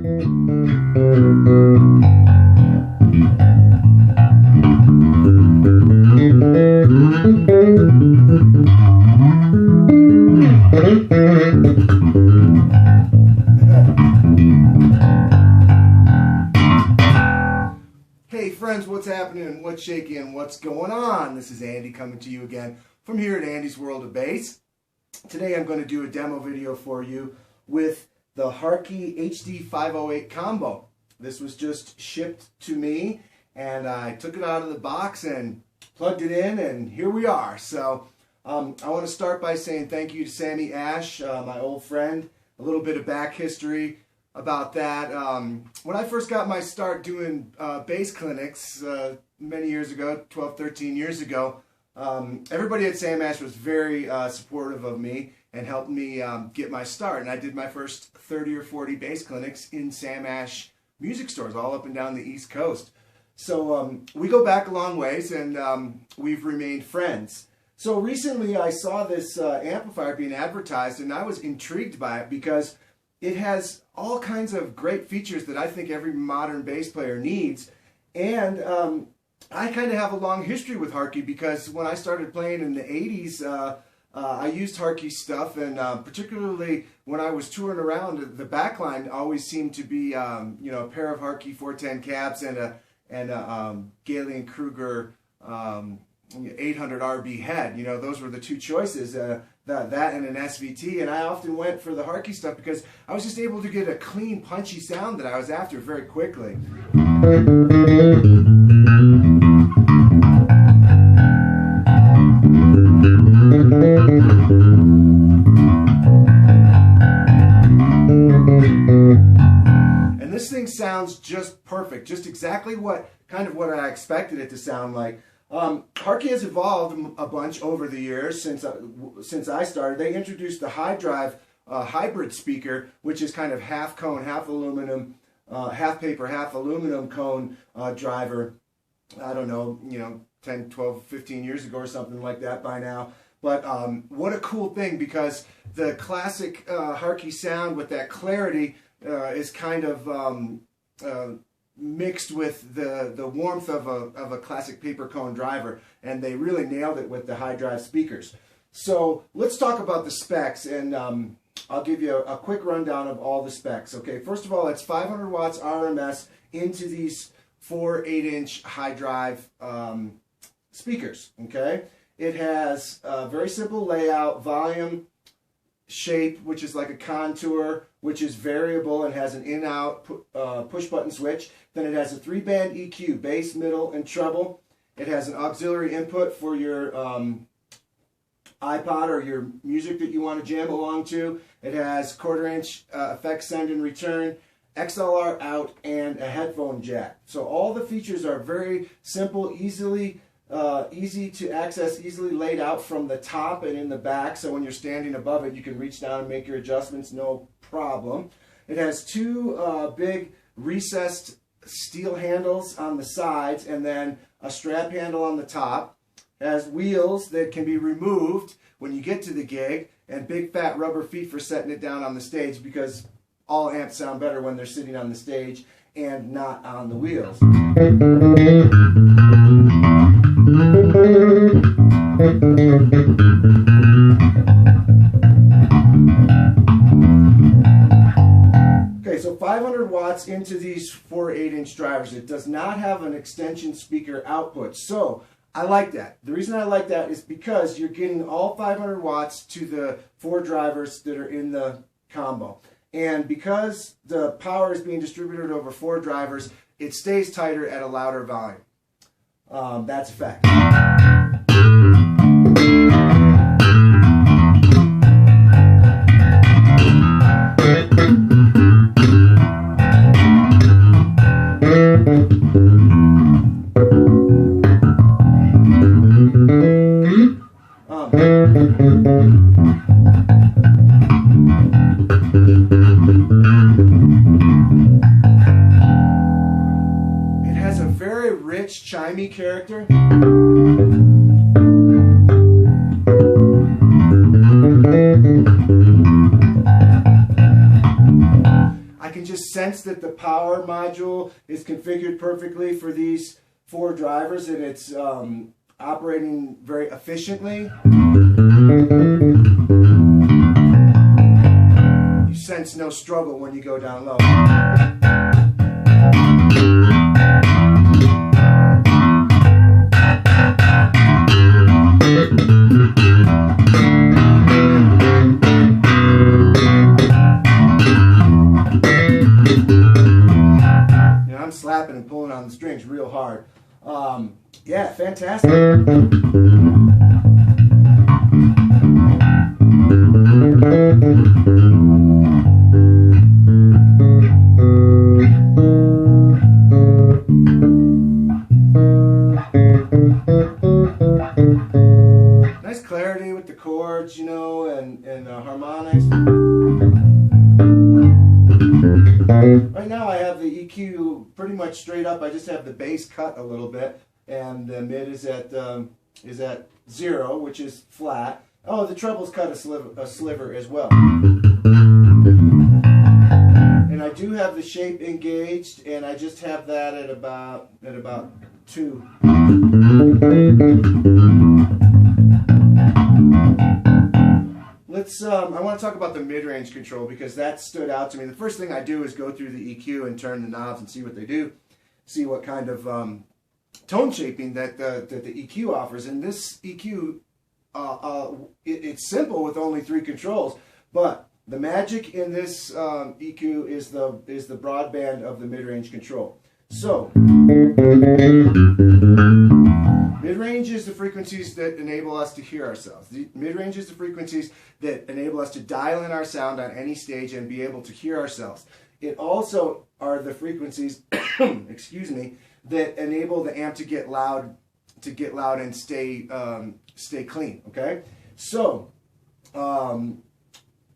Hey friends, what's happening? What's shaking? What's going on? This is Andy coming to you again from here at Andy's World of Bass. Today I'm going to do a demo video for you with the Hartke HD508 combo. This was just shipped to me and I took it out of the box and plugged it in, and here we are. So I want to start by saying thank you to Sammy Ash, my old friend. A little bit of back history about that. When I first got my start doing bass clinics many years ago, 12, 13 years ago, everybody at Sam Ash was very supportive of me and helped me get my start. And I did my first 30 or 40 bass clinics in Sam Ash music stores all up and down the East Coast. So we go back a long ways, and we've remained friends. So recently I saw this amplifier being advertised, and I was intrigued by it because it has all kinds of great features that I think every modern bass player needs. And I kind of have a long history with Hartke because when I started playing in the 80s, I used Hartke stuff, and particularly when I was touring around, the backline always seemed to be you know, a pair of Hartke 410 cabs and a Galen Kruger 800 RB head. You know, those were the two choices, that and an SVT. And I often went for the Hartke stuff because I was just able to get a clean, punchy sound that I was after very quickly. And this thing sounds just perfect, just exactly what I expected it to sound like. Hartke has evolved a bunch over the years since I started. They introduced the HyDrive hybrid speaker, which is kind of half cone, half aluminum, half paper, half aluminum cone driver. I don't know, you know, 10, 12, 15 years ago or something like that by now. But what a cool thing, because the classic Hartke sound with that clarity is kind of mixed with the warmth of a classic paper cone driver, and they really nailed it with the HyDrive speakers. So let's talk about the specs, and I'll give you a quick rundown of all the specs. Okay, first of all, it's 500 watts RMS into these 4 8-inch HyDrive speakers. Okay, it has a very simple layout, volume, shape, which is like a contour, which is variable and has an in-out push button switch. Then it has a 3-band EQ, bass, middle, and treble. It has an auxiliary input for your iPod or your music that you want to jam along to. It has 1/4-inch effects send and return, XLR out, and a headphone jack. So all the features are very simple, easy to access, easily laid out from the top and in the back, so when you're standing above it you can reach down and make your adjustments, no problem. It has two big recessed steel handles on the sides and then a strap handle on the top. It has wheels that can be removed when you get to the gig, and big fat rubber feet for setting it down on the stage, because all amps sound better when they're sitting on the stage and not on the wheels. Okay, so 500 watts into these 4 8-inch drivers. It does not have an extension speaker output, so I like that. The reason I like that is because you're getting all 500 watts to the 4 drivers that are in the combo. And because the power is being distributed over 4 drivers, it stays tighter at a louder volume. That's a fact. It has a very rich, chimey character. I can just sense that the power module is configured perfectly for these 4 drivers and it's operating very efficiently. You sense no struggle when you go down low. I'm slapping and pulling on the strings real hard. Yeah, fantastic. Nice clarity with the chords, you know, and harmonics. Right now I have the EQ pretty much straight up. I just have the bass cut a little bit, and the mid is at 0, which is flat. Oh, the treble's cut a sliver as well. And I do have the shape engaged, and I just have that at about 2. I want to talk about the mid-range control because that stood out to me. The first thing I do is go through the EQ and turn the knobs and see what they do, see what kind of tone shaping that the EQ offers. And this EQ, it's simple with only 3 controls, but the magic in this EQ is the broadband of the mid-range control. So, mid-range is the frequencies that enable us to hear ourselves. The mid-range is the frequencies that enable us to dial in our sound on any stage and be able to hear ourselves. It also are the frequencies, excuse me, that enable the amp to get loud and stay clean. Okay, so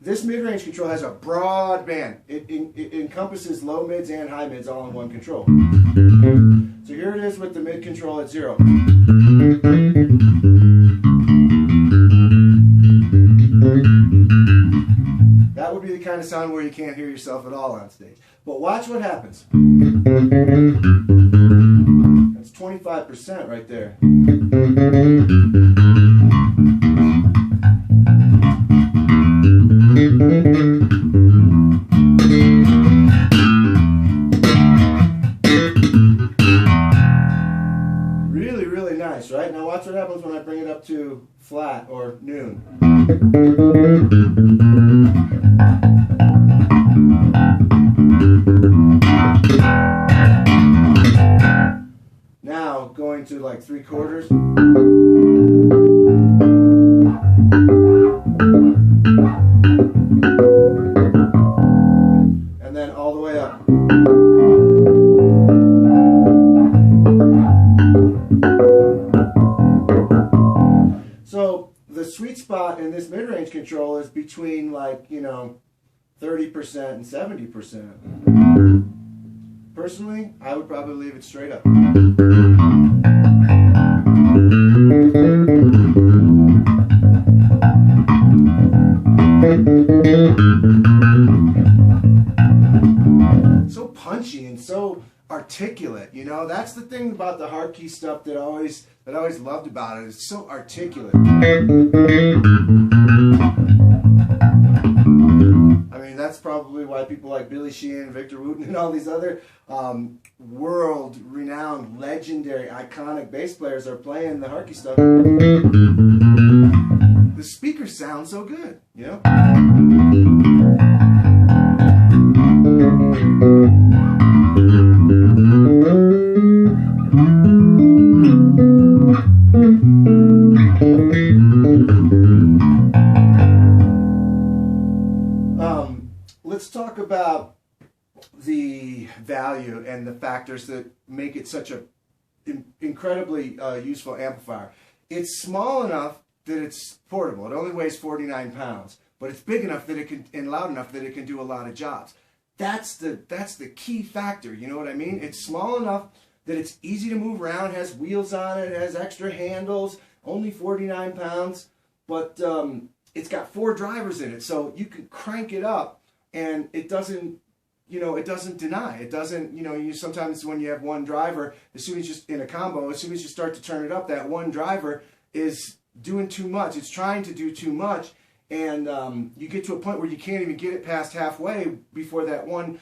this mid-range control has a broad band. It encompasses low mids and high mids all in one control. So here it is with the mid control at 0. That would be the kind of sound where you can't hear yourself at all on stage. But watch what happens. That's 25% right there. Really, really nice, right? Now watch what happens when I bring it up to flat or noon. Now going to like 3/4. And then all the way up. So the sweet spot in this mid-range control is between 30% and 70%. Personally, I would probably leave it straight up. So punchy and so articulate, you know. That's the thing about the Hartke stuff that I always loved about it. It's so articulate. I mean, that's probably why people like Billy Sheehan, Victor Wooten, and all these other world-renowned, legendary, iconic bass players are playing the Hartke stuff. The speakers sound so good, you know? Let's talk about the value and the factors that make it such an incredibly useful amplifier. It's small enough that it's portable. It only weighs 49 pounds, but it's big enough that it can, and loud enough that it can do a lot of jobs. That's the key factor, you know what I mean? It's small enough that it's easy to move around, has wheels on it, has extra handles, only 49 pounds, but it's got 4 drivers in it, so you can crank it up and it doesn't you know, it doesn't deny. It doesn't, you know, you sometimes when you have one driver, as soon as you in a combo, as soon as you start to turn it up, that one driver is doing too much. It's trying to do too much, and you get to a point where you can't even get it past halfway before that one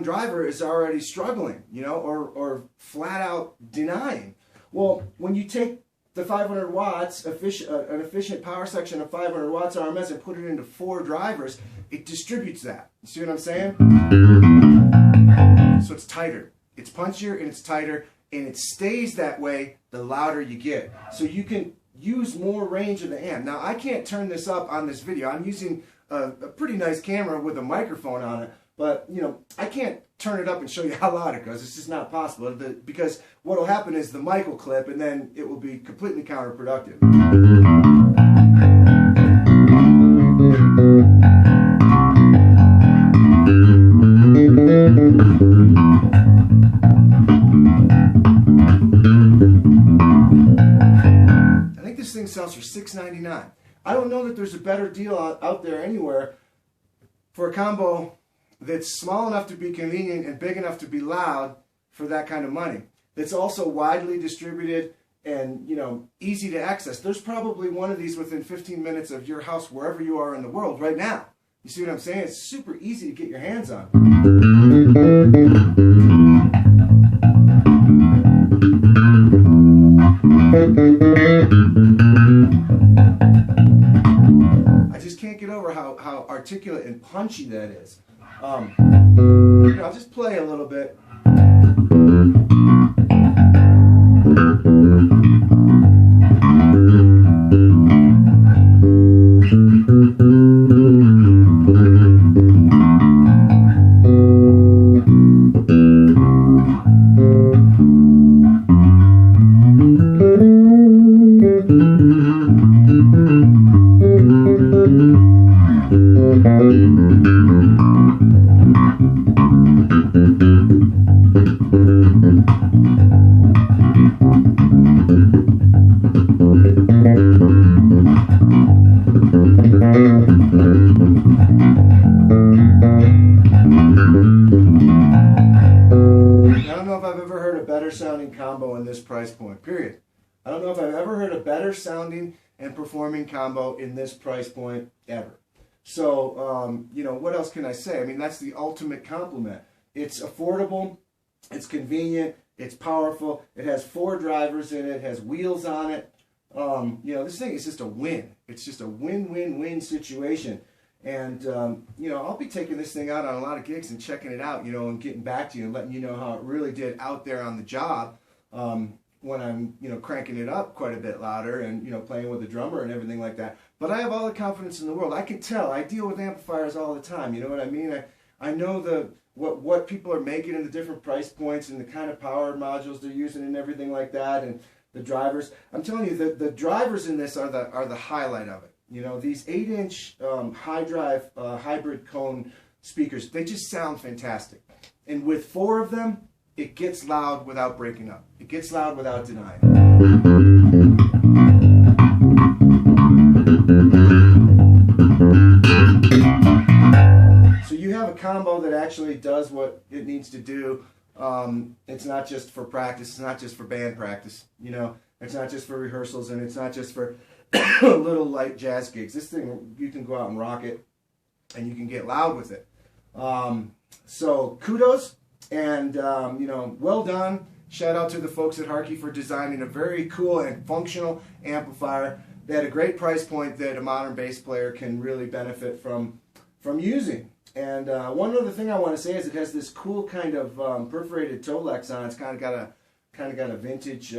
driver is already struggling, you know, or flat out denying. Well, when you take the 500 watts, an efficient power section of 500 watts RMS and put it into 4 drivers, it distributes that. You see what I'm saying? So it's tighter. It's punchier and it's tighter, and it stays that way the louder you get. So you can use more range of the amp. Now, I can't turn this up on this video. I'm using a pretty nice camera with a microphone on it, but, you know, I can't turn it up and show you how loud it goes. It's just not possible, because what will happen is the mic will clip, and then it will be completely counterproductive. I think this thing sells for $6.99. I don't know that there's a better deal out there anywhere for a combo that's small enough to be convenient and big enough to be loud for that kind of money. That's also widely distributed and, you know, easy to access. There's probably one of these within 15 minutes of your house wherever you are in the world right now. You see what I'm saying? It's super easy to get your hands on. I just can't get over how articulate and punchy that is. I'll just play a little bit. Sounding combo in this price point, period. I don't know if I've ever heard a better sounding and performing combo in this price point ever. So, you know, what else can I say? I mean, that's the ultimate compliment. It's affordable, it's convenient, it's powerful, it has 4 drivers in it, it has wheels on it. You know, this thing is just a win. It's just a win-win-win situation. And, you know, I'll be taking this thing out on a lot of gigs and checking it out, you know, and getting back to you and letting you know how it really did out there on the job when I'm, you know, cranking it up quite a bit louder and, you know, playing with the drummer and everything like that. But I have all the confidence in the world. I can tell. I deal with amplifiers all the time, you know what I mean? I know what people are making in the different price points and the kind of power modules they're using and everything like that, and the drivers. I'm telling you, the drivers in this are the highlight of it. You know, these 8-inch HyDrive hybrid cone speakers, they just sound fantastic. And with 4 of them, it gets loud without breaking up. It gets loud without denying. So you have a combo that actually does what it needs to do. It's not just for practice. It's not just for band practice. You know, it's not just for rehearsals, and it's not just for little light jazz gigs. This thing, you can go out and rock it, and you can get loud with it. So kudos, and you know, well done. Shout out to the folks at Hartke for designing a very cool and functional amplifier. They had a great price point that a modern bass player can really benefit from using. And one other thing I want to say is it has this cool kind of perforated toe lex on it. It's kind of got a vintage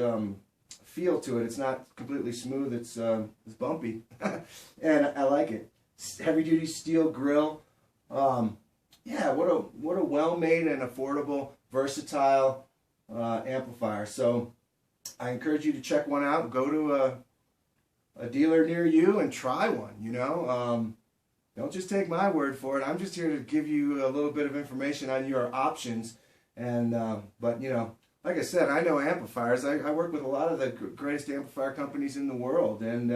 feel to it. It's not completely smooth. It's bumpy, and I like it. Heavy duty steel grill. Yeah, what a well-made and affordable, versatile amplifier. So I encourage you to check one out. Go to a dealer near you and try one. You know, don't just take my word for it. I'm just here to give you a little bit of information on your options. And but you know, like I said, I know amplifiers. I work with a lot of the greatest amplifier companies in the world, and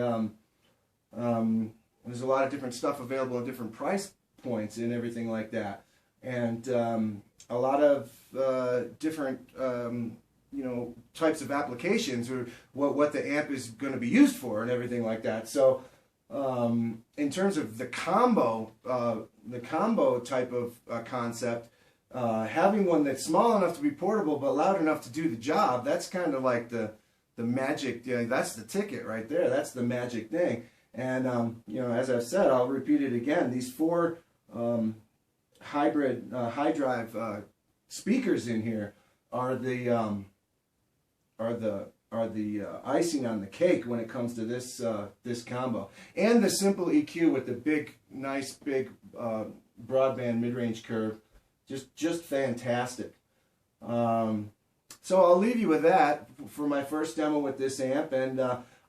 there's a lot of different stuff available at different price points and everything like that. and a lot of different types of applications, or what the amp is going to be used for and everything like that. So in terms of the combo type of concept, having one that's small enough to be portable but loud enough to do the job, that's kind of like the magic. That's the ticket right there. That's the magic thing. And as I've said, I'll repeat it again. These 4 hybrid HyDrive speakers in here are the icing on the cake when it comes to this this combo. And the simple EQ with the nice big broadband mid-range curve, just fantastic. So I'll leave you with that for my first demo with this amp, and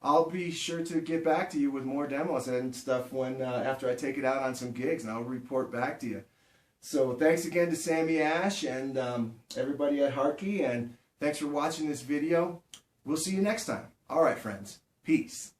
I'll be sure to get back to you with more demos and stuff when after I take it out on some gigs, and I'll report back to you. So thanks again to Sammy Ash and everybody at Hartke, and thanks for watching this video. We'll see you next time. All right, friends. Peace.